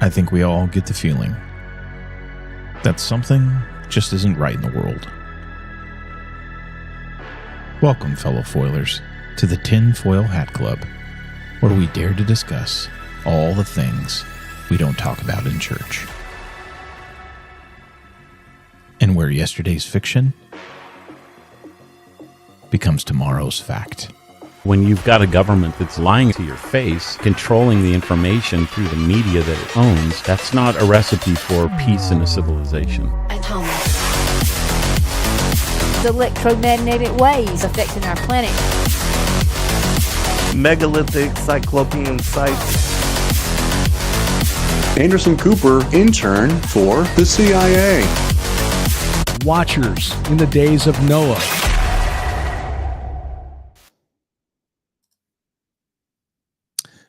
I think we all get the feeling that something just isn't right in the world. Welcome, fellow foilers, to the Tin Foil Hat Club, where we dare to discuss all the things we don't talk about in church. And where yesterday's fiction becomes tomorrow's fact. When you've got a government that's lying to your face, controlling the information through the media that it owns, that's not a recipe for peace in a civilization. Atomic. The electromagnetic waves affecting our planet. Megalithic cyclopean sites. Anderson Cooper, intern for the CIA. Watchers in the days of Noah.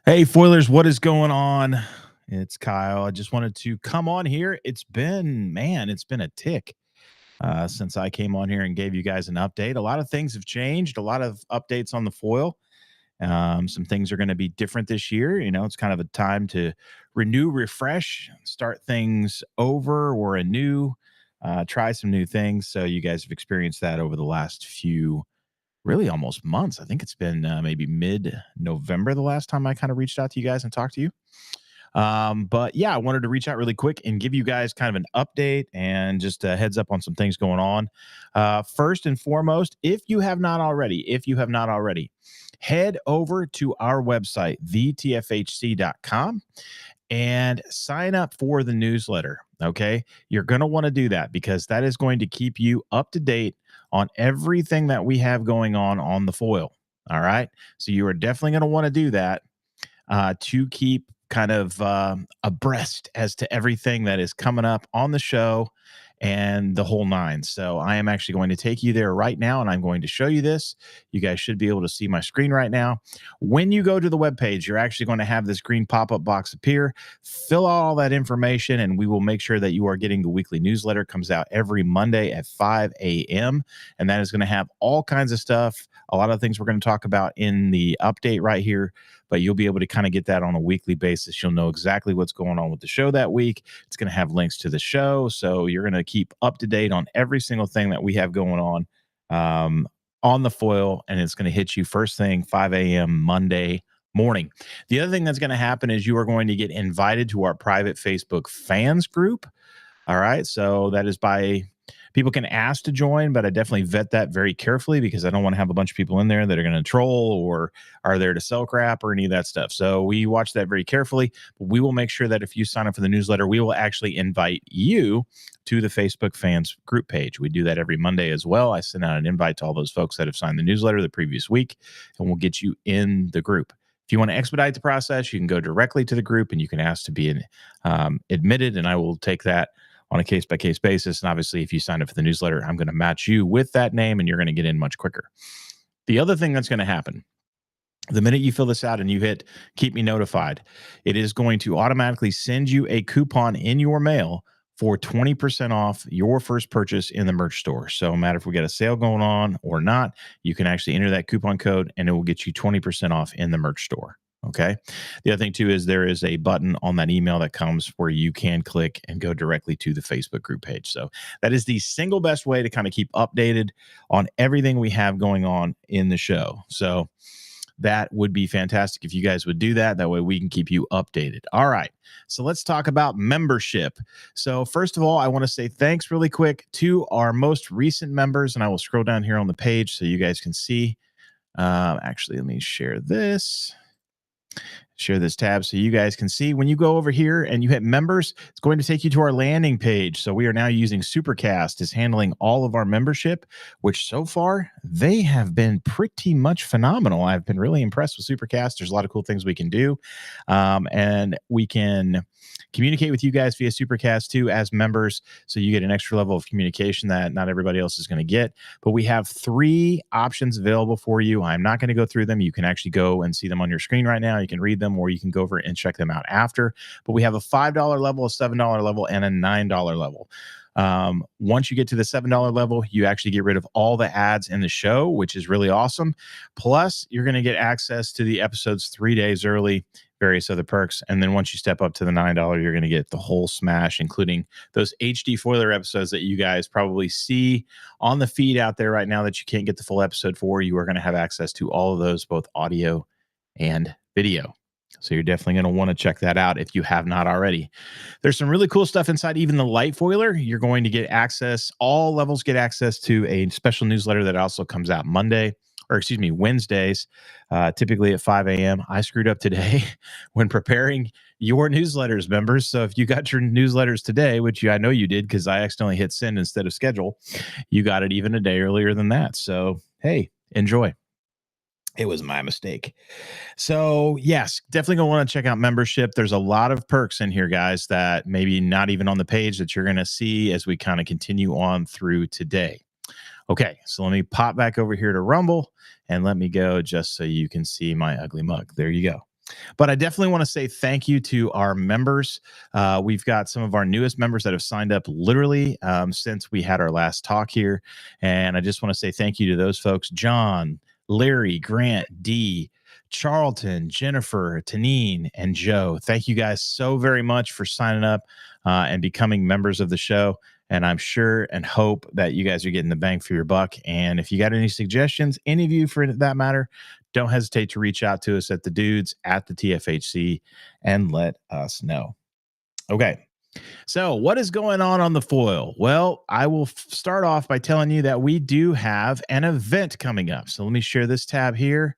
Hey, foilers, what is going on? It's Kyle. I just wanted to come on here. It's been a tick since I came on here and gave you guys an update. A lot of things have changed, a lot of updates on the foil. Some things are going to be different this year. You know, it's kind of a time to renew, refresh, start things over or anew, try some new things. So you guys have experienced that over the last few really almost months. I think it's been maybe mid-November the last time I kind of reached out to you guys and talked to you. But yeah, I wanted to reach out really quick and give you guys kind of an update and just a heads up on some things going on. First and foremost, if you have not already, head over to our website, thetfhc.com, and sign up for the newsletter. Okay. You're going to want to do that because that is going to keep you up to date on everything that we have going on the foil. All right. So you are definitely going to want to do that to keep kind of abreast as to everything that is coming up on the show and the whole nine. So I am actually going to take you there right now, and I'm going to show you this. You guys should be able to see my screen right now. When you go to the webpage, you're actually going to have this green pop-up box appear. Fill out all that information, and we will make sure that you are getting the weekly newsletter. It comes out every Monday at 5 a.m., and that is going to have all kinds of stuff, a lot of things we're going to talk about in the update right here, but you'll be able to kind of get that on a weekly basis. You'll know exactly what's going on with the show that week. It's going to have links to the show, so you're going to keep up to date on every single thing that we have going on the foil, and it's going to hit you first thing 5 a.m. Monday morning. The other thing that's going to happen is you are going to get invited to our private Facebook fans group. All right, so that is by people can ask to join, but I definitely vet that very carefully because I don't want to have a bunch of people in there that are going to troll or are there to sell crap or any of that stuff. So we watch that very carefully. But we will make sure that if you sign up for the newsletter, we will actually invite you to the Facebook fans group page. We do that every Monday as well. I send out an invite to all those folks that have signed the newsletter the previous week, and we'll get you in the group. If you want to expedite the process, you can go directly to the group and you can ask to be admitted, and I will take that on a case-by-case basis. And obviously, if you sign up for the newsletter, I'm going to match you with that name, and you're going to get in much quicker. The other thing that's going to happen, the minute you fill this out and you hit Keep Me Notified, it is going to automatically send you a coupon in your mail for 20% off your first purchase in the merch store. So no matter if we got a sale going on or not, you can actually enter that coupon code, and it will get you 20% off in the merch store. Okay. The other thing too is there is a button on that email that comes where you can click and go directly to the Facebook group page. So that is the single best way to kind of keep updated on everything we have going on in the show. So that would be fantastic if you guys would do that. That way we can keep you updated. All right. So let's talk about membership. So first of all, I want to say thanks really quick to our most recent members, and I will scroll down here on the page so you guys can see. Actually, let me share this tab so you guys can see. When you go over here and you hit members, it's going to take you to our landing page. So we are now using Supercast is handling all of our membership, which so far they have been pretty much phenomenal. I've been really impressed with Supercast. There's a lot of cool things we can do. And we can communicate with you guys via Supercast too as members. So you get an extra level of communication that not everybody else is going to get. But we have 3 options available for you. I'm not going to go through them. You can actually go and see them on your screen right now. You can read them, or you can go over and check them out after. But we have a $5 level, a $7 level, and a $9 level. Once you get to the $7 level, you actually get rid of all the ads in the show, which is really awesome. Plus, you're going to get access to the episodes 3 days early various other perks. And then once you step up to the $9, you're going to get the whole smash, including those HD foiler episodes that you guys probably see on the feed out there right now that you can't get the full episode for. You are going to have access to all of those, both audio and video. So you're definitely going to want to check that out if you have not already. There's some really cool stuff inside, even the light foiler. You're going to get access, all levels get access to a special newsletter that also comes out Wednesdays, typically at 5 a.m. I screwed up today when preparing your newsletters, members. So if you got your newsletters today, which I know you did because I accidentally hit send instead of schedule, you got it even a day earlier than that. So, hey, enjoy. It was my mistake. So yes, definitely going to want to check out membership. There's a lot of perks in here, guys, that maybe not even on the page that you're going to see as we kind of continue on through today. Okay, so let me pop back over here to Rumble and let me go just so you can see my ugly mug. There you go. But I definitely want to say thank you to our members. We've got some of our newest members that have signed up literally since we had our last talk here. And I just want to say thank you to those folks: John, Larry, Grant, D, Charlton, Jennifer, Tanine, and Joe. Thank you guys so very much for signing up and becoming members of the show. And I'm sure and hope that you guys are getting the bang for your buck. And if you got any suggestions, any of you for that matter, don't hesitate to reach out to us at the dudes at the TFHC and let us know. Okay. So what is going on the foil? Well, I will start off by telling you that we do have an event coming up. So let me share this tab here.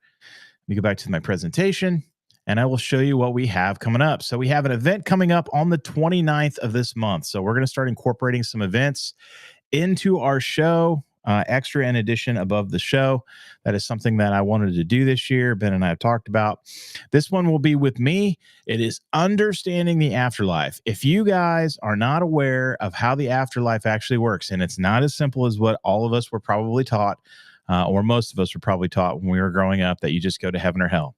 Let me go back to my presentation and I will show you what we have coming up. So we have an event coming up on the 29th of this month. So we're going to start incorporating some events into our show, extra in addition above the show. That is something that I wanted to do this year. Ben and I have talked about. This one will be with me. It is Understanding the Afterlife. If you guys are not aware of how the afterlife actually works, and it's not as simple as what all of us were probably taught, or most of us were probably taught when we were growing up, that you just go to heaven or hell.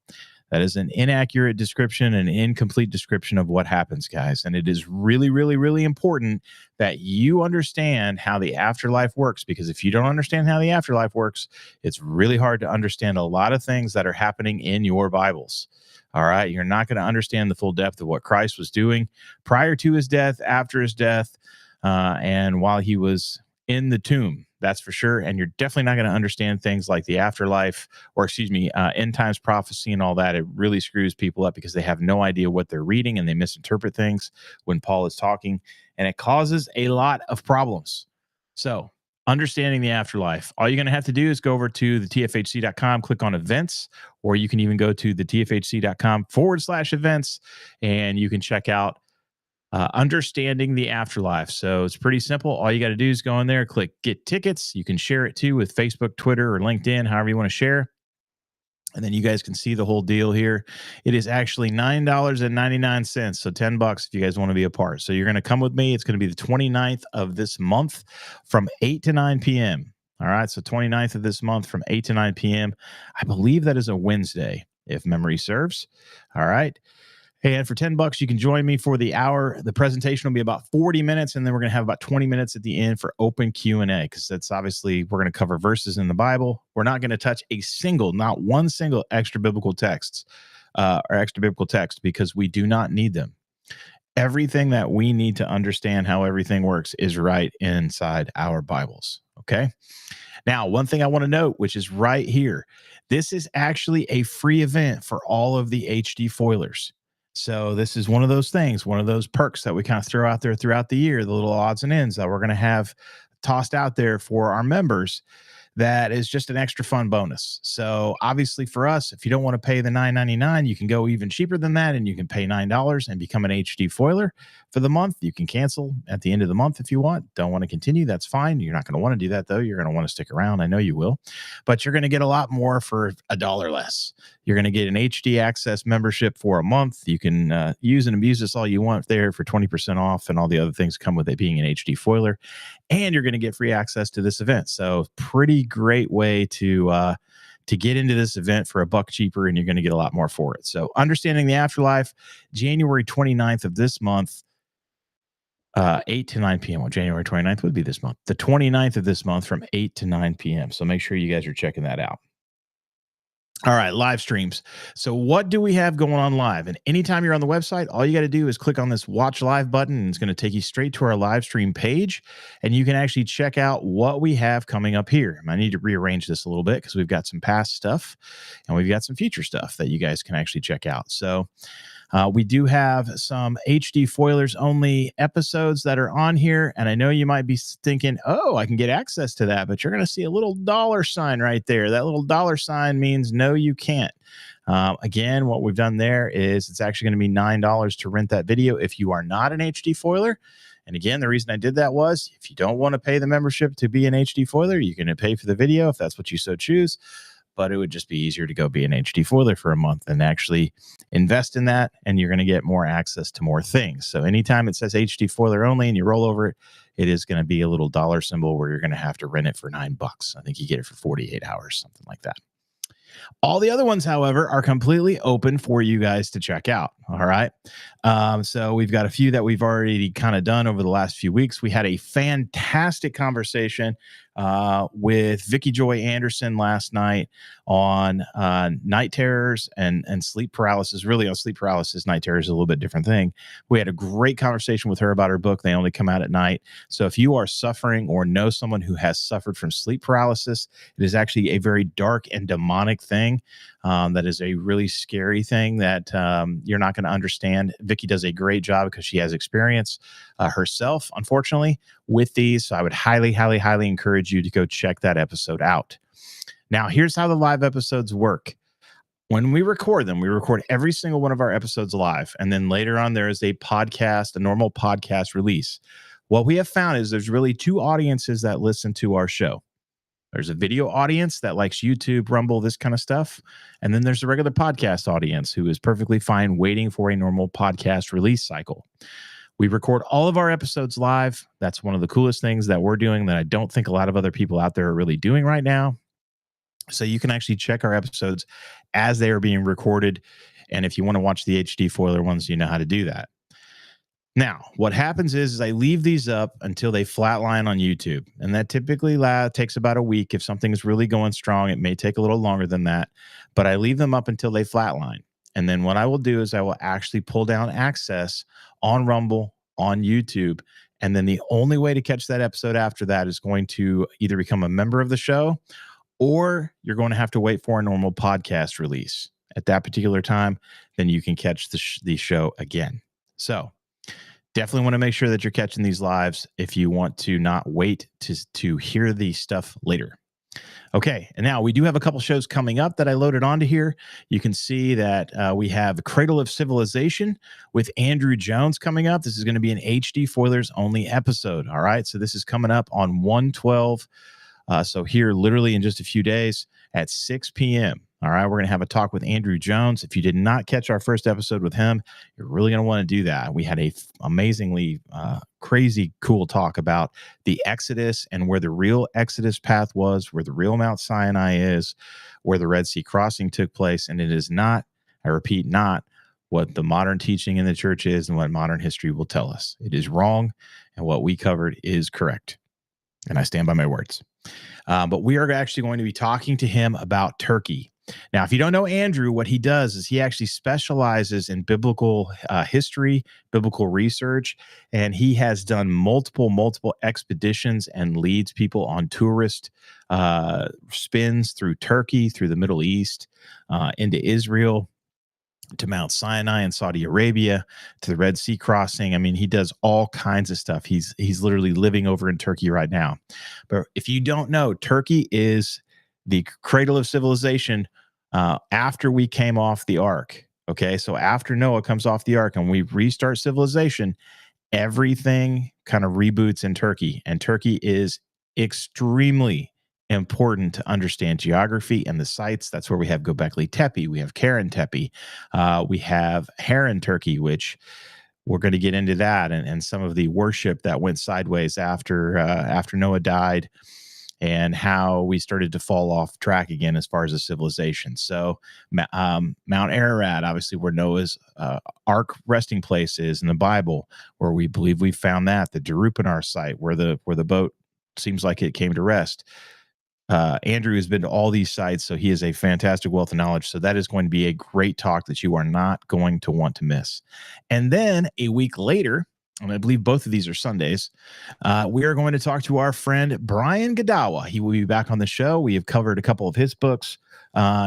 That is an inaccurate description, an incomplete description of what happens, guys. And it is really, really, really important that you understand how the afterlife works, because if you don't understand how the afterlife works, it's really hard to understand a lot of things that are happening in your Bibles. All right. You're not going to understand the full depth of what Christ was doing prior to his death, after his death, and while he was in the tomb. That's for sure. And you're definitely not going to understand things like the afterlife, or end times prophecy and all that. It really screws people up because they have no idea what they're reading and they misinterpret things when Paul is talking, and it causes a lot of problems. So understanding the afterlife, all you're going to have to do is go over to the TFHC.com, click on events, or you can even go to the TFHC.com/events and you can check out Understanding the Afterlife. So it's pretty simple. All you got to do is go in there, click get tickets. You can share it too with Facebook, Twitter, or LinkedIn, however you want to share. And then you guys can see the whole deal here. It is actually $9.99. So $10 if you guys want to be a part. So you're going to come with me. It's going to be the 29th of this month from 8 to 9 p.m. All right. So 29th of this month from 8 to 9 p.m. I believe that is a Wednesday, if memory serves. All right. And for $10, you can join me for the hour. The presentation will be about 40 minutes, and then we're going to have about 20 minutes at the end for open Q&A, because that's obviously, we're going to cover verses in the Bible. We're not going to touch not one single extra biblical text, because we do not need them. Everything that we need to understand how everything works is right inside our Bibles. Okay. Now, one thing I want to note, which is right here, this is actually a free event for all of the HD foilers. So this is one of those things, one of those perks that we kind of throw out there throughout the year, the little odds and ends that we're going to have tossed out there for our members. That is just an extra fun bonus. So obviously for us, if you don't want to pay the $9.99, you can go even cheaper than that, and you can pay $9 and become an HD foiler for the month. You can cancel at the end of the month if you want. Don't want to continue, that's fine. You're not going to want to do that though. You're going to want to stick around. I know you will, but you're going to get a lot more for $1 less. You're going to get an HD access membership for a month. You can use and abuse this all you want there for 20% off, and all the other things come with it being an HD foiler. And you're going to get free access to this event. So pretty great way to get into this event for $1 cheaper, and you're going to get a lot more for it. So Understanding the Afterlife, January 29th of this month, 8 to 9 p.m. Well, January 29th would be this month. The 29th of this month from 8 to 9 p.m. So make sure you guys are checking that out. All right, live streams. So what do we have going on live? And anytime you're on the website, all you got to do is click on this watch live button, and it's going to take you straight to our live stream page, and you can actually check out what we have coming up here. I need to rearrange this a little bit because we've got some past stuff and we've got some future stuff that you guys can actually check out. So we do have some HD Foilers only episodes that are on here. And I know you might be thinking, oh, I can get access to that. But you're going to see a little dollar sign right there. That little dollar sign means no, you can't. Again, what we've done there is it's actually going to be $9 to rent that video if you are not an HD Foiler. And again, the reason I did that was if you don't want to pay the membership to be an HD Foiler, you can pay for the video if that's what you so choose. But it would just be easier to go be an HD Foiler for a month and actually invest in that, and you're going to get more access to more things. So anytime it says HD Foiler only and you roll over it, it is going to be a little dollar symbol where you're going to have to rent it for $9. I think you get it for 48 hours, something like that. All the other ones, however, are completely open for you guys to check out. All right. So we've got a few that we've already kind of done over the last few weeks. We had a fantastic conversation with Vicky Joy Anderson last night on night terrors and sleep paralysis. Really, on sleep paralysis, night terrors is a little bit different thing. We had a great conversation with her about her book. They only come out at night. So if you are suffering or know someone who has suffered from sleep paralysis, it is actually a very dark and demonic thing. That is a really scary thing that you're not going to understand. Vicky does a great job because she has experience herself, unfortunately, with these. So I would highly, highly, highly encourage you to go check that episode out. Now, here's how the live episodes work. When we record them, we record every single one of our episodes live. And then later on, there is a podcast, a normal podcast release. What we have found is there's really two audiences that listen to our show. There's a video audience that likes YouTube, Rumble, this kind of stuff. And then there's a regular podcast audience who is perfectly fine waiting for a normal podcast release cycle. We record all of our episodes live. That's one of the coolest things that we're doing that I don't think a lot of other people out there are really doing right now. So you can actually check our episodes as they are being recorded. And if you want to watch the HD Foiler ones, you know how to do that. Now, what happens is I leave these up until they flatline on YouTube. And that typically takes about a week. If something is really going strong, it may take a little longer than that. But I leave them up until they flatline. And then what I will do is I will actually pull down access on Rumble, on YouTube. And then the only way to catch that episode after that is going to either become a member of the show, or you're going to have to wait for a normal podcast release. At that particular time, then you can catch the show again. So definitely want to make sure that you're catching these lives if you want to not wait to hear the stuff later. Okay, and now we do have a couple shows coming up that I loaded onto here. You can see that we have Cradle of Civilization with Andrew Jones coming up. This is going to be an HD Foilers only episode. All right, so this is coming up on 1/12. So here, literally in just a few days at 6 p.m. All right, we're going to have a talk with Andrew Jones. If you did not catch our first episode with him, you're really going to want to do that. We had a amazingly crazy cool talk about the Exodus and where the real Exodus path was, where the real Mount Sinai is, where the Red Sea crossing took place. And it is not, I repeat, not what the modern teaching in the church is and what modern history will tell us. It is wrong, and what we covered is correct. And I stand by my words. But we are actually going to be talking to him about Turkey. Now, if you don't know Andrew, what he does is he actually specializes in biblical history, biblical research, and he has done multiple expeditions and leads people on tourist spins through Turkey, through the Middle East, into Israel, to Mount Sinai in Saudi Arabia, to the Red Sea crossing. I mean, he does all kinds of stuff. He's literally living over in Turkey right now. But if you don't know, Turkey is the cradle of civilization after we came off the ark. Okay, so after Noah comes off the ark and we restart civilization, everything kind of reboots in Turkey. And Turkey is extremely important to understand geography and the sites. That's where we have Göbekli Tepe, we have Karen Tepe, we have Haran Turkey, which we're going to get into that and some of the worship that went sideways after Noah died, and how we started to fall off track again as far as a civilization. So Mount Ararat, obviously where Noah's ark resting place is in the Bible, where we believe we found that. The Darupanar site, where the boat seems like it came to rest. Andrew has been to all these sites, so he is a fantastic wealth of knowledge. So that is going to be a great talk that you are not going to want to miss. And then a week later, and I believe both of these are Sundays, we are going to talk to our friend Brian Godawa. He will be back on the show. We have covered a couple of his books.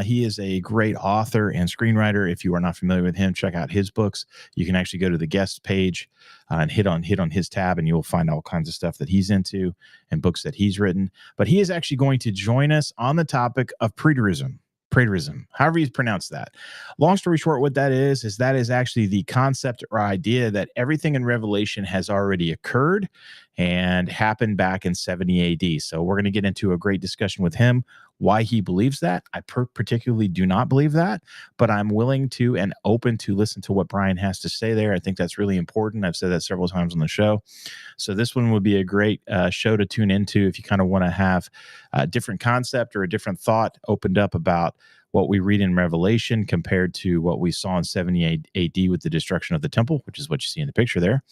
He is a great author and screenwriter. If you are not familiar with him, check out his books. You can actually go to the guest page and hit on his tab, and you will find all kinds of stuff that he's into and books that he's written. But he is actually going to join us on the topic of preterism, however you pronounce that. Long story short, what that is that is actually the concept or idea that everything in Revelation has already occurred and happened back in 70 AD. So we're going to get into a great discussion with him, why he believes that. I particularly do not believe that, but I'm willing to and open to listen to what Brian has to say there. I think that's really important. I've said that several times on the show. So this one would be a great show to tune into if you kind of want to have a different concept or a different thought opened up about what we read in Revelation compared to what we saw in 70 AD with the destruction of the temple, which is what you see in the picture there.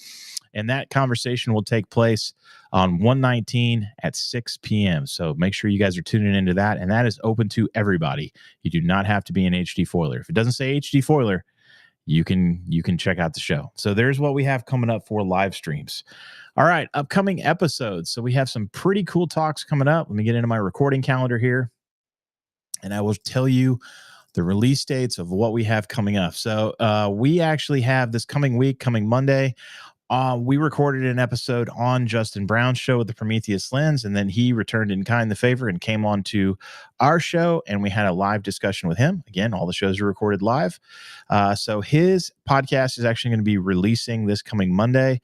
And that conversation will take place on 1/19 at 6 p.m. So make sure you guys are tuning into that. And that is open to everybody. You do not have to be an HD foiler. If it doesn't say HD foiler, you can check out the show. So there's what we have coming up for live streams. All right, upcoming episodes. So we have some pretty cool talks coming up. Let me get into my recording calendar here, and I will tell you the release dates of what we have coming up. So we actually have this coming week, coming Monday. We recorded an episode on Justin Brown's show with the Prometheus Lens, and then he returned in kind the favor and came on to our show, and we had a live discussion with him. Again, all the shows are recorded live. So his podcast is actually going to be releasing this coming Monday.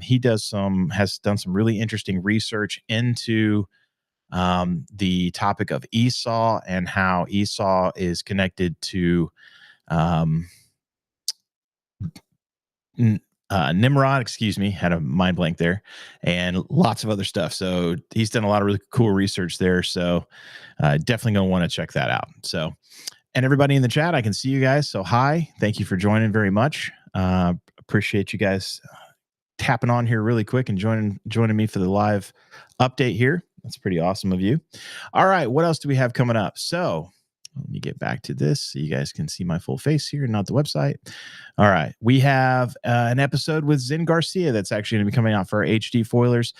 He has done some really interesting research into the topic of Esau and how Esau is connected to Nimrod, had a mind blank there, and lots of other stuff. So he's done a lot of really cool research there. So definitely going to want to check that out. So, and everybody in the chat, I can see you guys. So hi, thank you for joining very much. Appreciate you guys tapping on here really quick and joining me for the live update here. That's pretty awesome of you. All right, what else do we have coming up? So let me get back to this so you guys can see my full face here, not the website. All right, we have an episode with Zen Garcia that's actually going to be coming out for our HD foilers.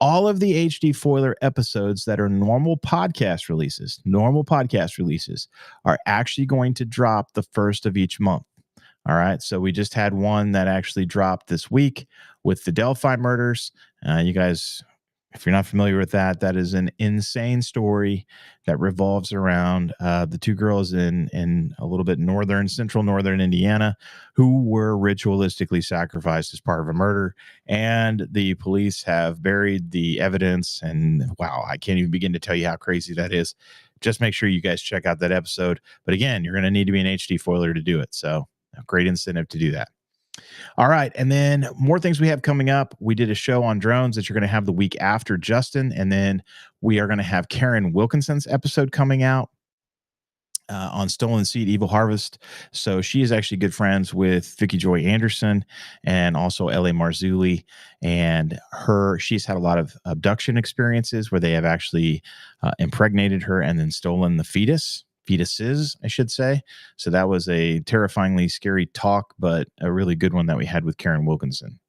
All of the HD foiler episodes that are normal podcast releases are actually going to drop the first of each month. All right, so we just had one that actually dropped this week with the Delphi murders. You guys, if you're not familiar with that, that is an insane story that revolves around the two girls in a little bit central northern Indiana who were ritualistically sacrificed as part of a murder. And the police have buried the evidence. And wow, I can't even begin to tell you how crazy that is. Just make sure you guys check out that episode. But again, you're going to need to be an HD foiler to do it. So a great incentive to do that. All right. And then more things we have coming up. We did a show on drones that you're going to have the week after Justin. And then we are going to have Karen Wilkinson's episode coming out on Stolen Seed, Evil Harvest. So she is actually good friends with Vicky Joy Anderson and also L.A. Marzulli. And she's had a lot of abduction experiences where they have actually impregnated her and then stolen the fetuses, I should say. So that was a terrifyingly scary talk, but a really good one that we had with Karen Wilkinson.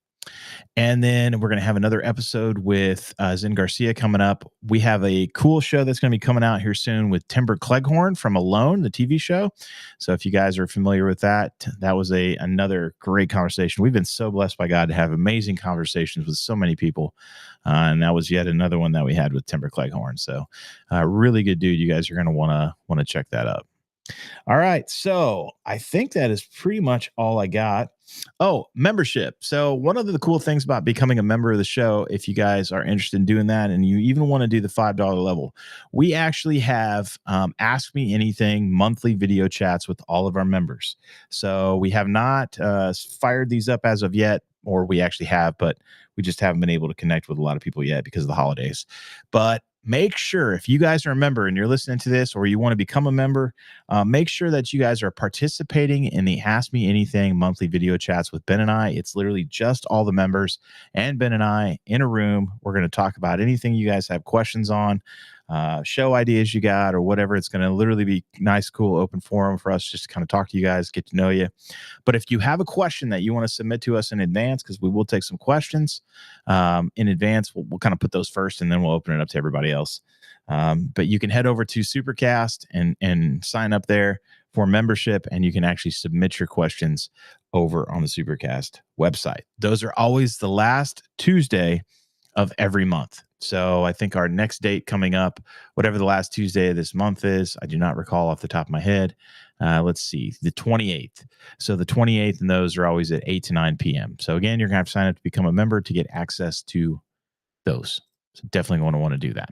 And then we're going to have another episode with Zen Garcia coming up. We have a cool show that's going to be coming out here soon with Timber Cleghorn from Alone, the TV show. So if you guys are familiar with that, that was another great conversation. We've been so blessed by God to have amazing conversations with so many people. And that was yet another one that we had with Timber Cleghorn. So really good dude. You guys are going to want to check that up. All right. So I think that is pretty much all I got. Oh, membership. So one of the cool things about becoming a member of the show, if you guys are interested in doing that and you even want to do the $5 level, we actually have Ask Me Anything monthly video chats with all of our members. So we have not fired these up as of yet, or we actually have, but we just haven't been able to connect with a lot of people yet because of the holidays. But make sure if you guys are a member and you're listening to this or you want to become a member, make sure that you guys are participating in the Ask Me Anything monthly video chats with Ben and I. It's literally just all the members and Ben and I in a room. We're going to talk about anything you guys have questions on. show ideas you got or whatever. It's going to literally be nice, cool, open forum for us just to kind of talk to you guys, get to know you. But if you have a question that you want to submit to us in advance, because we will take some questions in advance, we'll kind of put those first and then we'll open it up to everybody else. But you can head over to Supercast and sign up there for membership, and you can actually submit your questions over on the Supercast website. Those are always the last Tuesday of every month. So I think our next date coming up, whatever the last Tuesday of this month is, I do not recall off the top of my head. Let's see, the 28th. So the 28th, and those are always at 8 to 9 p.m. So again, you're going to have to sign up to become a member to get access to those. So definitely going to want to do that.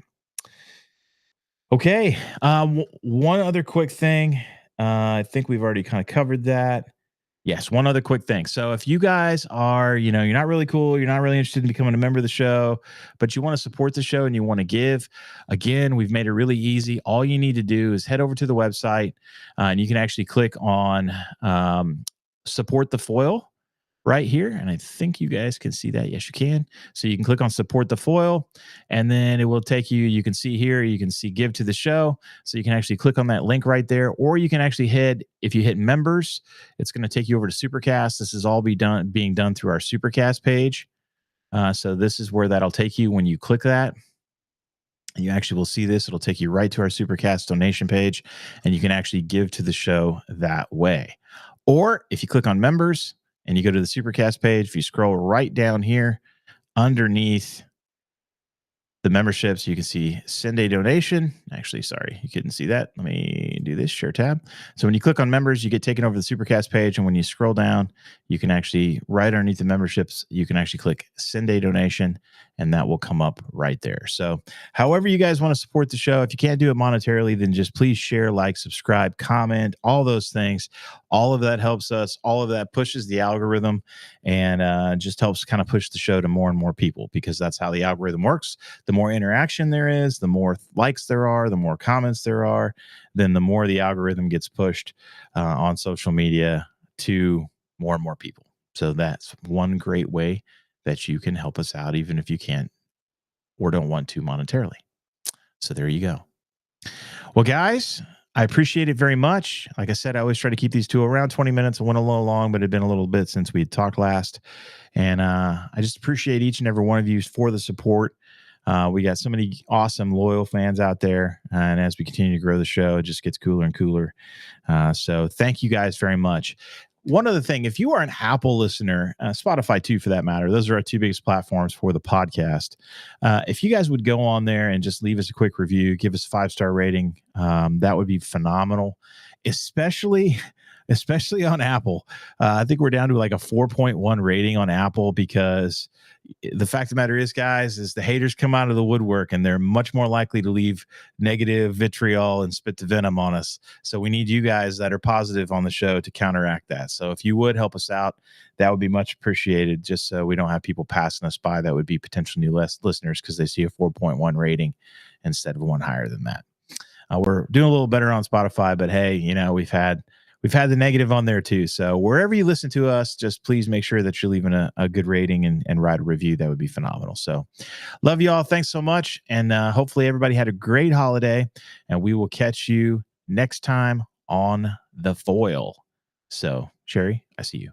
Okay. One other quick thing. I think we've already kind of covered that. Yes, one other quick thing. So if you guys are, you're not really cool, you're not really interested in becoming a member of the show, but you want to support the show and you want to give, again, we've made it really easy. All you need to do is head over to the website and you can actually click on support the foil right here. And I think you guys can see that. Yes, you can. So you can click on support the foil and then it will take you can see here, you can see give to the show. So you can actually click on that link right there, or you can actually if you hit members, it's going to take you over to Supercast. This is all being done through our Supercast page. So this is where that'll take you when you click that. And you actually will see this. It'll take you right to our Supercast donation page and you can actually give to the show that way. Or if you click on members, and you go to the Supercast page, if you scroll right down here underneath the memberships, you can see send a donation. Actually, sorry, you couldn't see that. Let me do this, share tab. So when you click on members, you get taken over to the Supercast page. And when you scroll down, you can actually, right underneath the memberships, you can actually click send a donation and that will come up right there. So however you guys want to support the show, if you can't do it monetarily, then just please share, like, subscribe, comment, all those things. All of that helps us. All of that pushes the algorithm and just helps kind of push the show to more and more people, because that's how the algorithm works. The more interaction there is, the more likes there are, the more comments there are, then the more the algorithm gets pushed on social media to more and more people. So that's one great way that you can help us out, even if you can't or don't want to monetarily. So there you go. Well, guys, I appreciate it very much. Like I said, I always try to keep these to around 20 minutes. I went a little long, but it had been a little bit since we talked last. And I just appreciate each and every one of you for the support. We got so many awesome, loyal fans out there. And as we continue to grow the show, it just gets cooler and cooler. So thank you guys very much. One other thing, if you are an Apple listener, Spotify too, for that matter, those are our two biggest platforms for the podcast. If you guys would go on there and just leave us a quick review, give us a 5-star rating, that would be phenomenal, especially on Apple. I think we're down to like a 4.1 rating on Apple, because the fact of the matter is, guys, is the haters come out of the woodwork and they're much more likely to leave negative vitriol and spit the venom on us. So we need you guys that are positive on the show to counteract that. So if you would help us out, that would be much appreciated, just so we don't have people passing us by that would be potential new listeners because they see a 4.1 rating instead of one higher than that. We're doing a little better on Spotify, but hey, we've had the negative on there too. So wherever you listen to us, just please make sure that you're leaving a good rating and write a review. That would be phenomenal. So love you all. Thanks so much. And hopefully everybody had a great holiday, and we will catch you next time on The Foil. So Sherry, I see you.